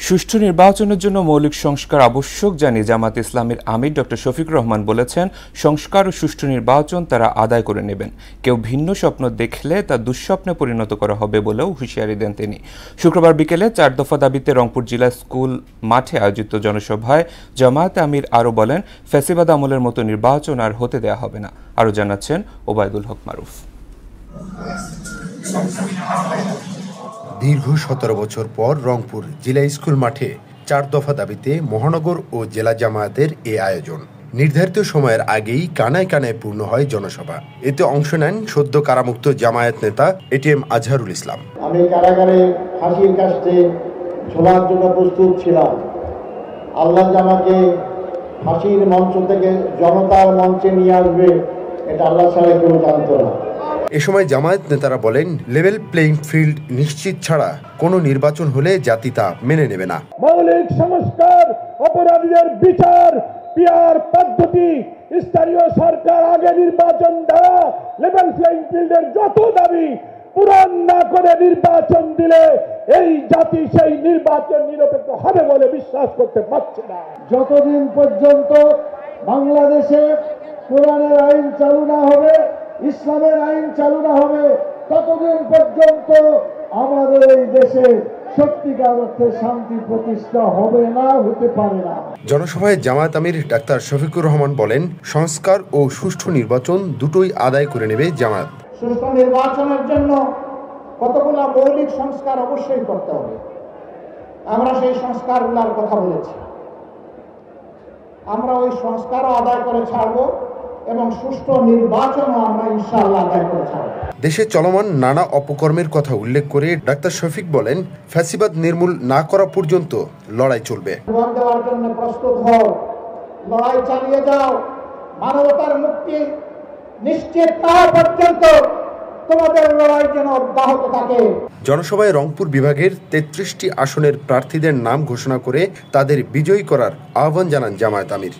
সুষ্ঠু নির্বাচনের জন্য মৌলিক সংস্কার আবশ্যক জানিয়ে জামায়াতে ইসলামীর আমির ডক্টর শফিকুর রহমান বলেছেন, সংস্কার ও সুষ্ঠু নির্বাচন তারা আদায় করে নেবেন। কেউ ভিন্ন স্বপ্ন দেখলে তা দুঃস্বপ্নে পরিণত করা হবে বলেও হুঁশিয়ারি দেন তিনি। শুক্রবার বিকেলে 4 দফা দাবিতে রংপুর জেলা স্কুল মাঠে আয়োজিত জনসভায় জামায়াতে আমির আরও বলেন, ফ্যাসিবাদ আমলের মতো নির্বাচন আর হতে দেয়া হবে না। আরও জানাচ্ছেন ওবায়দুল হক মারুফ। দীর্ঘ 17 বছর পর রংপুর জেলা স্কুল মাঠে 4 দফা দাবিতে মহানগর ও জেলা জামায়াতের এ আয়োজন। নির্ধারিত সময়ের আগেই কানায় কানায় পূর্ণ হয় জনসভা। এতে অংশ নেন সদ্য কারামুক্ত জামায়াত নেতা এটিএম আজহারুল ইসলাম। আমি কারাগারে ফাঁসির কাস্টে ঝোলার জন্য প্রস্তুত ছিলাম। আল্লাহ আমাকে ফাঁসির মঞ্চ থেকে জনতার মঞ্চে নিয়ে আসবে, এটা আল্লাহ ছাড়া কেউ জানতো না। এ সময় জামায়াত নেতারা বলেন, লেভেল প্লেইং ফিল্ড নিশ্চিত ছাড়া কোনো নির্বাচন হলে জাতি তা মেনে নেবে না। মৌলিক সংস্কার, অপরাধীদের বিচার, পিআর পদ্ধতি, স্থানীয় সরকার আগে নির্বাচন দেওয়া, লেভেল প্লেইং ফিল্ডের যত দাবি পূরণ না করে নির্বাচন দিলে এই জাতি সেই নির্বাচন নিরপেক্ষ হবে বলে বিশ্বাস করতে পারছে না। যতদিন পর্যন্ত বাংলাদেশে কোরআনের আইন চালু না হবে, ইসলামের আইন চালু না হবে, ততদিন পর্যন্ত আমাদের এই দেশে সত্যিকার অর্থে শান্তি প্রতিষ্ঠা হবে না, হতে পারে না। জনসভায় জামায়াত আমির ডাক্তার শফিকুর রহমান বলেন, সংস্কার ও সুষ্ঠু নির্বাচন দুটোই আদায় করে নেবে জামায়াত। সুষ্ঠু নির্বাচনের জন্য কতগুলো মৌলিক সংস্কার অবশ্যই করতে হবে। আমরা সেই সংস্কারগুলোর কথা বলেছি। আমরা ওই সংস্কারও আদায় করে ছাড়বো এবং সুষ্ঠু নির্বাচনও আমরা ইনশাআল্লাহ আদায় করে ছাড়ব। দেশে চলমান নানা অপকর্মের কথা উল্লেখ করে ডাক্তার শফিক বলেন, ফ্যাসিবাদ নির্মূল না করা পর্যন্ত লড়াই চলবে। জীবন দেওয়ার জন্য প্রস্তুত হও, লড়াই চালিয়ে যাও। মানবতার মুক্তি নিশ্চিত না হওয়া পর্যন্ত তোমাদের লড়াই যেন অব্যাহত থাকে। জনসভায় রংপুর বিভাগের 33টি আসনের প্রার্থীদের নাম ঘোষণা করে তাদের বিজয়ী করার আহ্বান জানান জামায়াত আমির।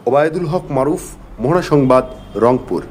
ওবায়দুল হক মারুফ, মোহনা সংবাদ, রংপুর।